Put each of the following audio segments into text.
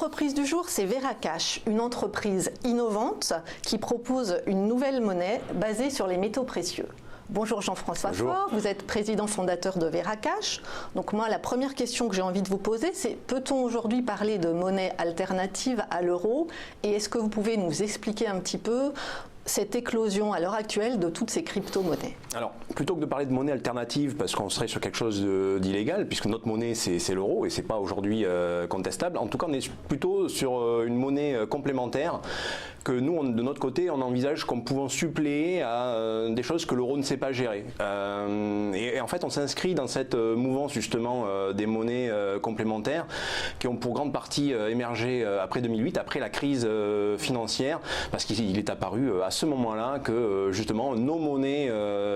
L'entreprise du jour, c'est Veracash, une entreprise innovante qui propose une nouvelle monnaie basée sur les métaux précieux. Bonjour Jean-François Faure, vous êtes président fondateur de Veracash. Donc moi, la première question que j'ai envie de vous poser, c'est peut-on aujourd'hui parler de monnaie alternative à l'euro? Et est-ce que vous pouvez nous expliquer un petit peu cette éclosion à l'heure actuelle de toutes ces crypto-monnaies? Alors, plutôt que de parler de monnaie alternative, parce qu'on serait sur quelque chose d'illégal, puisque notre monnaie c'est l'euro et c'est pas aujourd'hui contestable, en tout cas on est plutôt sur une monnaie complémentaire que nous, de notre côté, on envisage comme pouvant suppléer à des choses que l'euro ne sait pas gérer. Et en fait, on s'inscrit dans cette mouvance justement des monnaies complémentaires qui ont pour grande partie émergé après 2008, après la crise financière, parce qu'il est apparu à ce moment-là que justement nos monnaies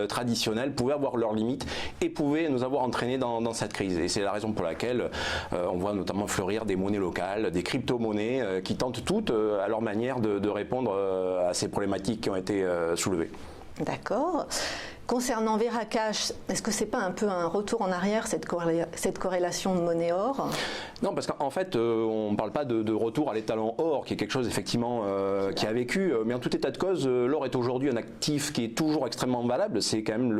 traditionnelles pouvaient avoir leurs limites et pouvaient nous avoir entraînés dans cette crise. Et c'est la raison pour laquelle on voit notamment fleurir des monnaies locales, des crypto-monnaies qui tentent toutes à leur manière de répondre à ces problématiques qui ont été soulevées. D'accord. Concernant Veracash, est-ce que c'est pas un peu un retour en arrière, cette corrélation de monnaie-or? Non, parce qu'en fait, on ne parle pas de retour à l'étalon or, qui est quelque chose effectivement qui a vécu, mais en tout état de cause, l'or est aujourd'hui un actif qui est toujours extrêmement valable. C'est quand même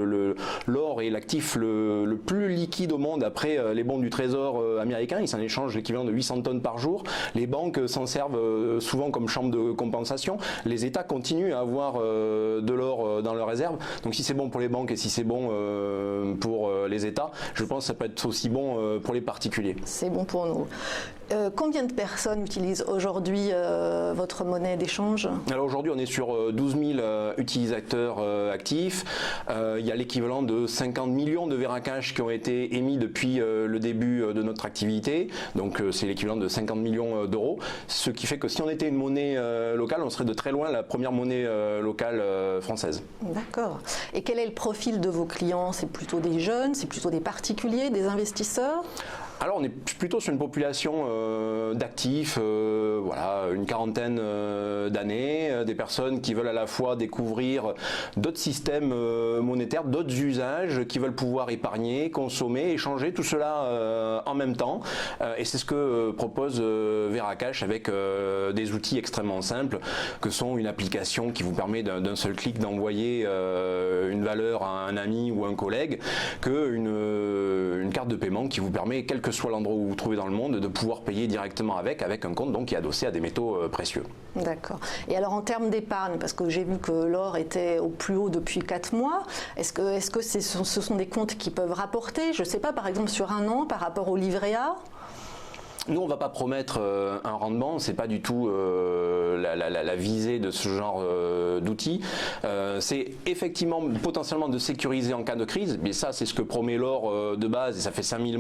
l'or est l'actif le plus liquide au monde après les bons du trésor américain. Ils s'en échangent l'équivalent de 800 tonnes par jour. Les banques s'en servent souvent comme chambre de compensation. Les États continuent à avoir de l'or dans leurs réserves. Donc si c'est bon pour les banques et si c'est bon pour les États, je pense que ça peut être aussi bon pour les particuliers. C'est bon pour nous. Combien de personnes utilisent aujourd'hui votre monnaie d'échange? Alors aujourd'hui, on est sur 12 000 utilisateurs actifs. Il y a l'équivalent de 50 millions de Veracash qui ont été émis depuis le début de notre activité. Donc c'est l'équivalent de 50 millions d'euros. Ce qui fait que si on était une monnaie locale, on serait de très loin la première monnaie locale française. D'accord. Et quel est le profil de vos clients? C'est plutôt des jeunes, c'est plutôt des particuliers, des investisseurs? Alors on est plutôt sur une population d'actifs, voilà, une quarantaine d'années, des personnes qui veulent à la fois découvrir d'autres systèmes monétaires, d'autres usages, qui veulent pouvoir épargner, consommer, échanger, tout cela en même temps. Et c'est ce que propose Veracash avec des outils extrêmement simples, que sont une application qui vous permet d'un seul clic d'envoyer une valeur à un ami ou un collègue, qu'une carte de paiement qui vous permet, quel que soit l'endroit où vous vous trouvez dans le monde, de pouvoir payer directement avec un compte donc qui est adossé à des métaux précieux. D'accord. Et alors en termes d'épargne, parce que j'ai vu que l'or était au plus haut depuis 4 mois, est-ce que ce sont des comptes qui peuvent rapporter, je ne sais pas, par exemple sur un an par rapport au livret A? Nous, on ne va pas promettre un rendement, c'est pas du tout la visée de ce genre d'outils. C'est effectivement potentiellement de sécuriser en cas de crise, mais ça c'est ce que promet l'or de base, et ça fait 5000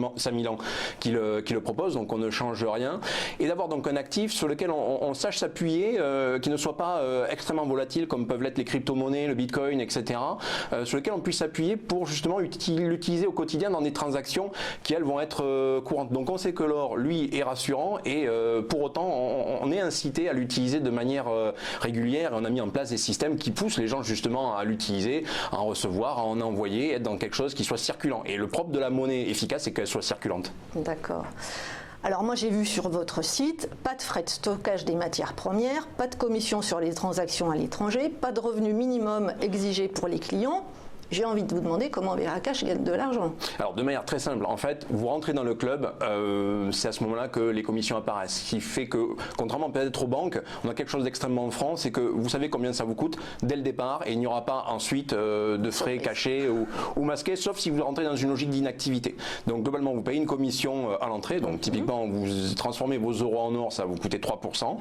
ans qu'il le propose, donc on ne change rien. Et d'avoir donc un actif sur lequel on sache s'appuyer, qui ne soit pas extrêmement volatile comme peuvent l'être les crypto-monnaies, le bitcoin, etc. Sur lequel on puisse s'appuyer pour justement l'utiliser au quotidien dans des transactions qui elles vont être courantes. Donc on sait que l'or, lui, est rassurant et pour autant on est incité à l'utiliser de manière régulière, et on a mis en place des systèmes qui poussent les gens justement à l'utiliser, à en recevoir, à en envoyer, être dans quelque chose qui soit circulant. Et le propre de la monnaie efficace, c'est qu'elle soit circulante. D'accord. Alors moi j'ai vu sur votre site, pas de frais de stockage des matières premières, pas de commission sur les transactions à l'étranger, pas de revenu minimum exigé pour les clients. J'ai envie de vous demander comment Veracash gagne de l'argent. Alors de manière très simple, en fait, vous rentrez dans le club, c'est à ce moment-là que les commissions apparaissent. Ce qui fait que, contrairement peut-être aux banques, on a quelque chose d'extrêmement franc, c'est que vous savez combien ça vous coûte dès le départ et il n'y aura pas ensuite de frais cachés ou masqués, sauf si vous rentrez dans une logique d'inactivité. Donc globalement, vous payez une commission à l'entrée, donc typiquement vous transformez vos euros en or, ça va vous coûter 3%.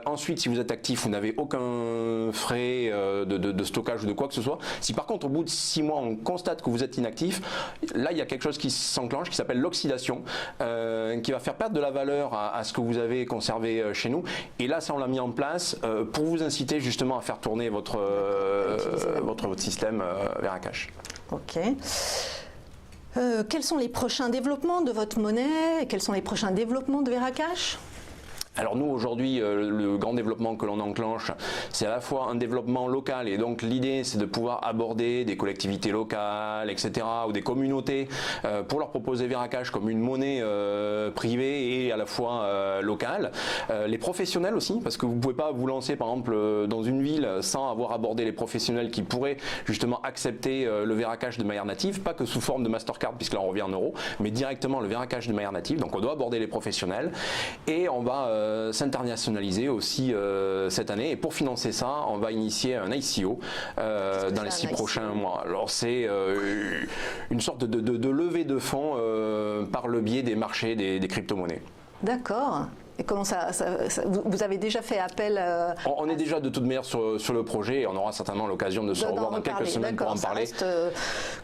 Ensuite, si vous êtes actif, vous n'avez aucun frais de stockage ou de quoi que ce soit. Si par contre, au bout de 6 mois, on constate que vous êtes inactif, là, il y a quelque chose qui s'enclenche qui s'appelle l'oxydation, qui va faire perdre de la valeur à ce que vous avez conservé chez nous. Et là, ça, on l'a mis en place pour vous inciter justement à faire tourner votre système Veracash. Ok. Quels sont les prochains développements de votre monnaie? Quels sont les prochains développements de Veracash? Alors nous aujourd'hui, le grand développement que l'on enclenche, c'est à la fois un développement local et donc l'idée c'est de pouvoir aborder des collectivités locales, etc. ou des communautés pour leur proposer Veracash comme une monnaie privée et à la fois locale. Les professionnels aussi, parce que vous ne pouvez pas vous lancer par exemple dans une ville sans avoir abordé les professionnels qui pourraient justement accepter le Veracash de manière native, pas que sous forme de Mastercard puisque là on revient en euros, mais directement le Veracash de manière native. Donc on doit aborder les professionnels et on va s'internationaliser aussi cette année, et pour financer ça on va initier un ICO dans les 6 prochains mois. Alors c'est une sorte de levée de fonds par le biais des marchés des crypto-monnaies. D'accord. Et comment vous avez déjà fait appel On est déjà de toute manière sur le projet et on aura certainement l'occasion de se revoir dans quelques semaines pour en parler. Ça reste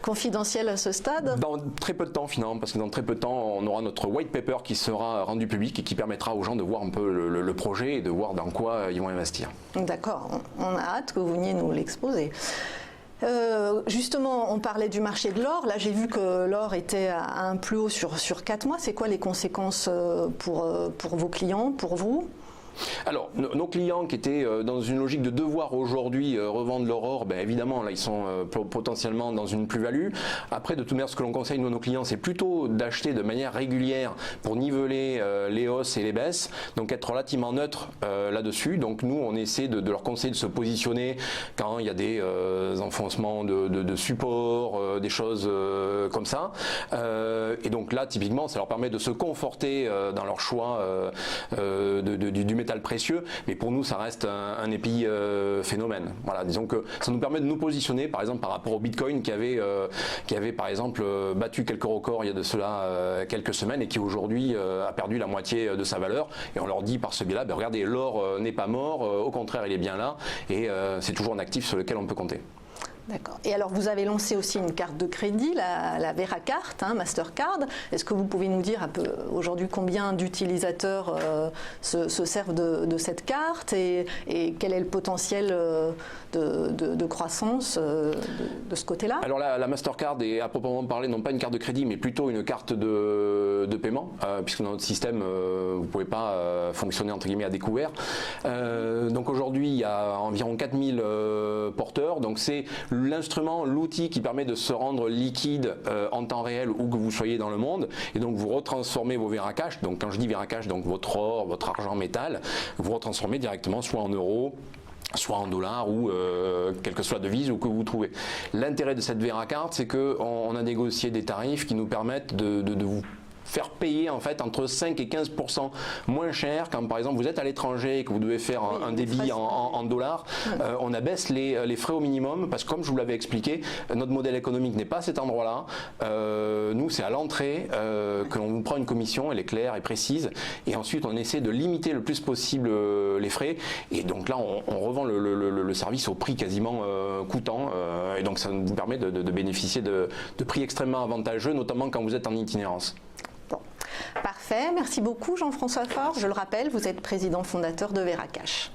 confidentiel à ce stade? Dans très peu de temps finalement, parce que dans très peu de temps on aura notre white paper qui sera rendu public et qui permettra aux gens de voir un peu le projet et de voir dans quoi ils vont investir. D'accord, on a hâte que vous veniez nous l'exposer. Justement, on parlait du marché de l'or. Là, j'ai vu que l'or était à un plus haut sur 4 mois. C'est quoi les conséquences pour vos clients, pour vous ? Alors, nos clients qui étaient dans une logique de devoir aujourd'hui revendre leur or, ben évidemment, là, ils sont potentiellement dans une plus-value. Après, de toute manière, ce que l'on conseille, nous, à nos clients, c'est plutôt d'acheter de manière régulière pour niveler les hausses et les baisses, donc être relativement neutre là-dessus. Donc, nous, on essaie de leur conseiller de se positionner quand il y a des enfoncements de support, des choses comme ça. Et donc là, typiquement, ça leur permet de se conforter dans leur choix du métal précieux, mais pour nous ça reste un épi phénomène. Voilà, disons que ça nous permet de nous positionner par exemple par rapport au Bitcoin qui avait par exemple battu quelques records il y a de cela quelques semaines et qui aujourd'hui a perdu la moitié de sa valeur, et on leur dit par ce biais-là, ben regardez, l'or n'est pas mort, au contraire il est bien là, et c'est toujours un actif sur lequel on peut compter. D'accord. Et alors vous avez lancé aussi une carte de crédit, la Veracard, Mastercard. Est-ce que vous pouvez nous dire un peu aujourd'hui combien d'utilisateurs se servent de cette carte et quel est le potentiel de croissance de ce côté-là? Alors la Mastercard est à proprement parler non pas une carte de crédit mais plutôt une carte de paiement, puisque dans notre système vous ne pouvez pas fonctionner entre guillemets à découvert. Donc aujourd'hui il y a environ 4000 porteurs, donc c'est l'instrument, l'outil qui permet de se rendre liquide en temps réel où que vous soyez dans le monde, et donc vous retransformez vos Veracash. Donc quand je dis Veracash, donc votre or, votre argent métal, vous retransformez directement soit en euros, soit en dollars ou quelle que soit la devise ou que vous trouvez. L'intérêt de cette Veracard, c'est qu'on a négocié des tarifs qui nous permettent de vous faire payer en fait entre 5 et 15% moins cher quand par exemple vous êtes à l'étranger et que vous devez faire un débit en dollars. On abaisse les frais au minimum parce que comme je vous l'avais expliqué, notre modèle économique n'est pas à cet endroit-là. Nous c'est à l'entrée que l'on vous prend une commission, elle est claire et précise, et ensuite on essaie de limiter le plus possible les frais, et donc là on revend le service au prix quasiment coûtant, et donc ça nous permet de bénéficier de prix extrêmement avantageux, notamment quand vous êtes en itinérance. Parfait, merci beaucoup Jean-François Faure. Je le rappelle, vous êtes président fondateur de Veracash.